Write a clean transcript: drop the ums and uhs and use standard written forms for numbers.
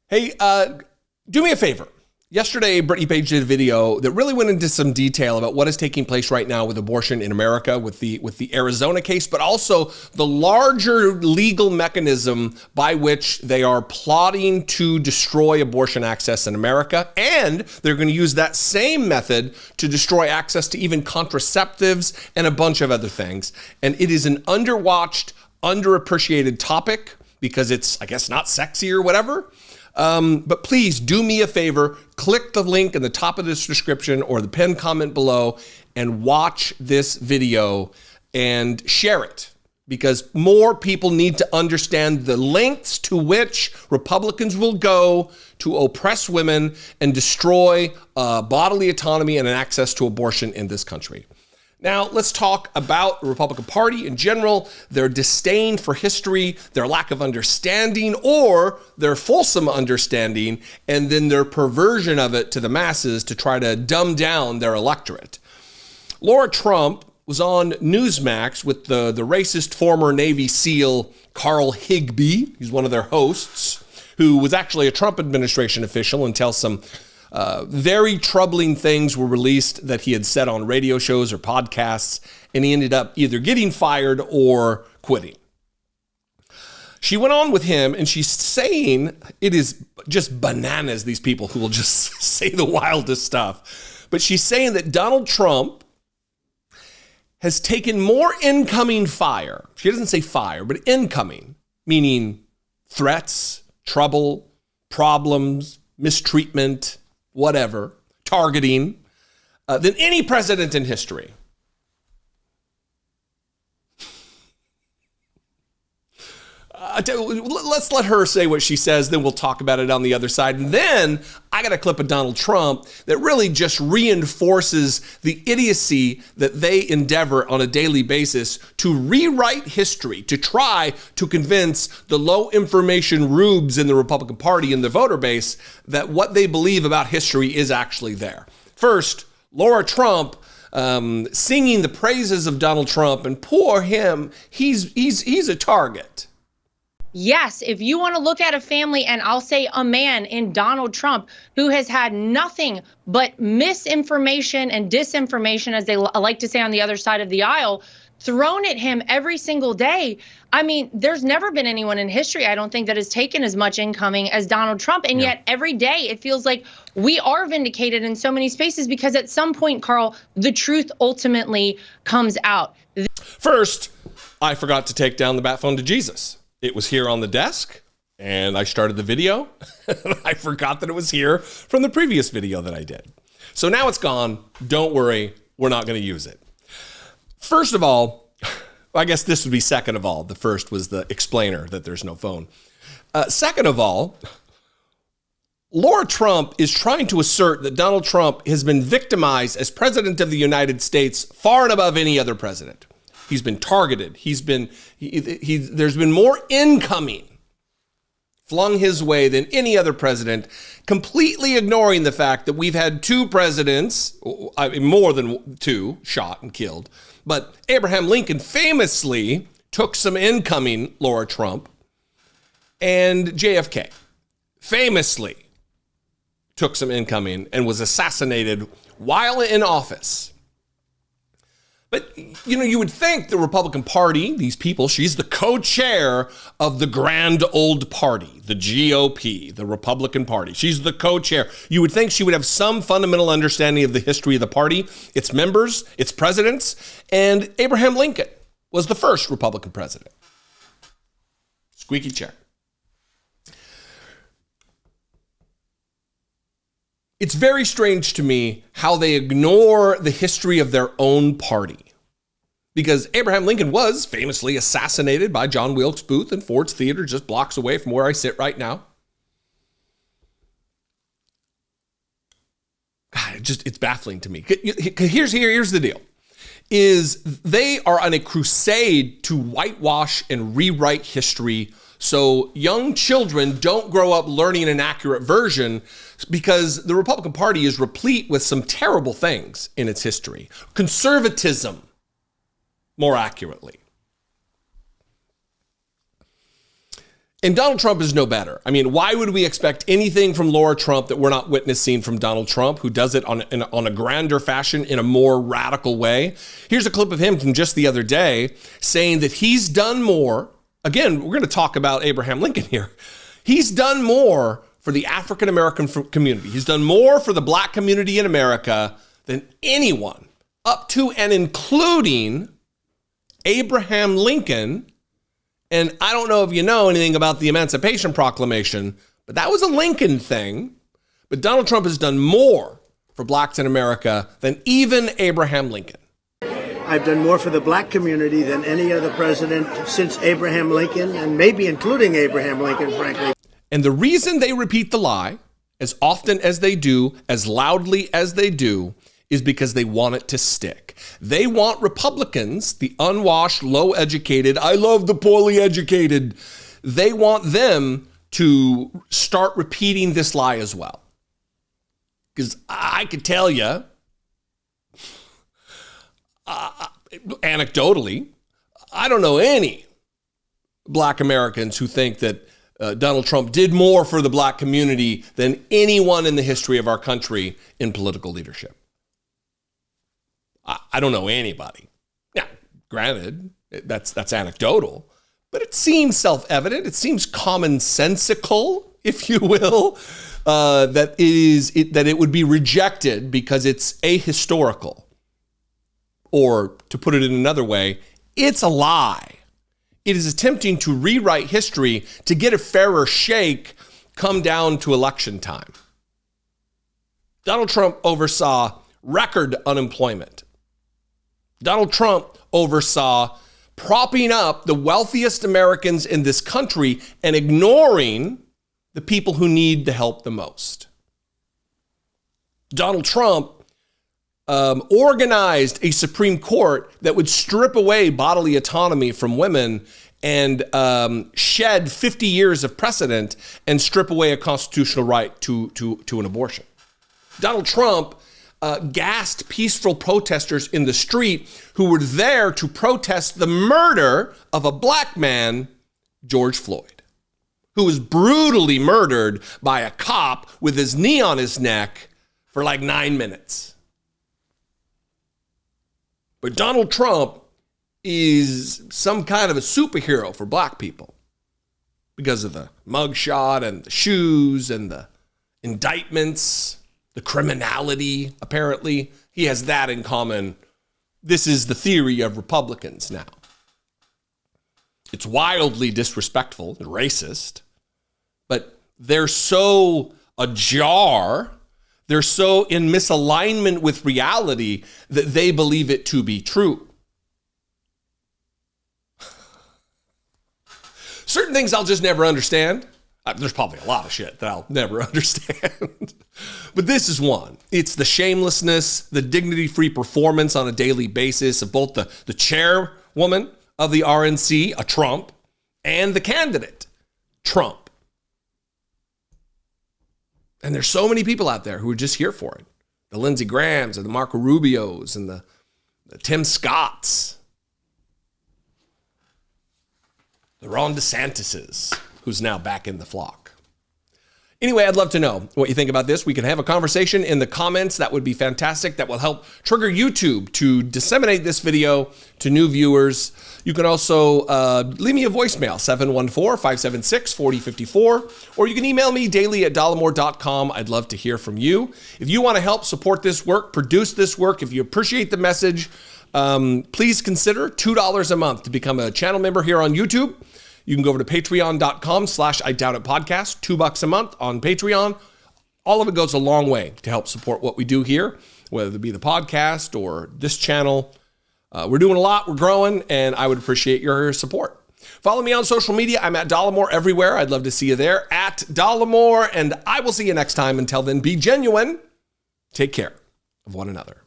Hey, do me a favor. Yesterday, Brittany Page did a video that really went into some detail about what is taking place right now with abortion in America, with the Arizona case, but also the larger legal mechanism by which they are plotting to destroy abortion access in America. And they're going to use that same method to destroy access to even contraceptives and a bunch of other things. And it is an underwatched, underappreciated topic because it's, I guess, not sexy or whatever. But please do me a favor, click the link in the top of this description or the pinned comment below and watch this video and share it, because more people need to understand the lengths to which Republicans will go to oppress women and destroy bodily autonomy and access to abortion in this country. Now, let's talk about the Republican Party in general, their disdain for history, their lack of understanding, or their fulsome understanding, and then their perversion of it to the masses to try to dumb down their electorate. Lara Trump was on Newsmax with the racist former Navy SEAL Carl Higbie. He's one of their hosts, who was actually a Trump administration official until some very troubling things were released that he had said on radio shows or podcasts, and he ended up either getting fired or quitting. She went on with him, and she's saying it is just bananas, these people who will just say the wildest stuff. But she's saying that Donald Trump has taken more incoming fire. She doesn't say fire, but incoming, meaning threats, trouble, problems, mistreatment, whatever, targeting, than any president in history. Let's let her say what she says, then we'll talk about it on the other side. And then I got a clip of Donald Trump that really just reinforces the idiocy that they endeavor on a daily basis to rewrite history, to try to convince the low information rubes in the Republican Party and the voter base that what they believe about history is actually there. First, Lara Trump singing the praises of Donald Trump, and poor him, he's a target. Yes, if you want to look at a family, and I'll say a man in Donald Trump who has had nothing but misinformation and disinformation, as they like to say on the other side of the aisle, thrown at him every single day. I mean, there's never been anyone in history, I don't think, that has taken as much incoming as Donald Trump. And yet every day it feels like we are vindicated in so many spaces, because at some point, Carl, the truth ultimately comes out. First, I forgot to take down the bat phone to Jesus. It was here on the desk, and I started the video. I forgot that it was here from the previous video that I did. So now it's gone. Don't worry, we're not going to use it. First of all, I guess this would be second of all. The first was the explainer that there's no phone. Second of all, Lara Trump is trying to assert that Donald Trump has been victimized as president of the United States far and above any other president. He's been targeted. There's been more incoming flung his way than any other president, completely ignoring the fact that we've had two presidents, I mean, more than two, shot and killed. But Abraham Lincoln famously took some incoming Lara Trump, and JFK famously took some incoming and was assassinated while in office. But, you know, you would think the Republican Party, these people, she's the co-chair of the grand old party, the GOP, the Republican Party. She's the co-chair. You would think she would have some fundamental understanding of the history of the party, its members, its presidents, and Abraham Lincoln was the first Republican president. Squeaky chair. It's very strange to me how they ignore the history of their own party. Because Abraham Lincoln was famously assassinated by John Wilkes Booth in Ford's Theater, just blocks away from where I sit right now. God, it's baffling to me. Here's the deal. Is they are on a crusade to whitewash and rewrite history so young children don't grow up learning an accurate version, because the Republican Party is replete with some terrible things in its history. Conservatism, more accurately. And Donald Trump is no better. I mean, why would we expect anything from Lara Trump that we're not witnessing from Donald Trump, who does it on a grander fashion in a more radical way? Here's a clip of him from just the other day saying that he's done more. Again, we're going to talk about Abraham Lincoln here. He's done more for the African-American community. He's done more for the black community in America than anyone, up to and including Abraham Lincoln. And I don't know if you know anything about the Emancipation Proclamation, but that was a Lincoln thing. But Donald Trump has done more for blacks in America than even Abraham Lincoln. I've done more for the black community than any other president since Abraham Lincoln, and maybe including Abraham Lincoln, frankly. And the reason they repeat the lie as often as they do, as loudly as they do, is because they want it to stick. They want Republicans, the unwashed, low-educated, I love the poorly educated, they want them to start repeating this lie as well. Because I could tell you, anecdotally, I don't know any black Americans who think that Donald Trump did more for the black community than anyone in the history of our country in political leadership. I don't know anybody. Now, granted, that's anecdotal, but it seems self-evident. It seems commonsensical, if you will, that it would be rejected because it's ahistorical. Or to put it in another way, it's a lie. It is attempting to rewrite history to get a fairer shake come down to election time. Donald Trump oversaw record unemployment. Donald Trump oversaw propping up the wealthiest Americans in this country and ignoring the people who need the help the most. Donald Trump organized a Supreme Court that would strip away bodily autonomy from women and shed 50 years of precedent and strip away a constitutional right to an abortion. Donald Trump gassed peaceful protesters in the street who were there to protest the murder of a black man, George Floyd, who was brutally murdered by a cop with his knee on his neck for like 9 minutes. But Donald Trump is some kind of a superhero for black people because of the mugshot and the shoes and the indictments, the criminality, apparently. He has that in common. This is the theory of Republicans now. It's wildly disrespectful and racist, but they're so ajar, they're so in misalignment with reality that they believe it to be true. Certain things I'll just never understand. There's probably a lot of shit that I'll never understand. But this is one. It's the shamelessness, the dignity-free performance on a daily basis of both the chairwoman of the RNC, a Trump, and the candidate, Trump. And there's so many people out there who are just here for it. The Lindsey Grahams and the Marco Rubios and the Tim Scotts. The Ron DeSantis's, who's now back in the flock. Anyway, I'd love to know what you think about this. We can have a conversation in the comments. That would be fantastic. That will help trigger YouTube to disseminate this video to new viewers. You can also leave me a voicemail, 714-576-4054, or you can email me daily at dollemore.com. I'd love to hear from you. If you want to help support this work, produce this work, if you appreciate the message, please consider $2 a month to become a channel member here on YouTube. You can go over to patreon.com/IDoubtItPodcast, $2 a month on Patreon. All of it goes a long way to help support what we do here, whether it be the podcast or this channel. We're doing a lot, we're growing, and I would appreciate your support. Follow me on social media. I'm at Dollemore everywhere. I'd love to see you there, at Dollemore, and I will see you next time. Until then, be genuine. Take care of one another.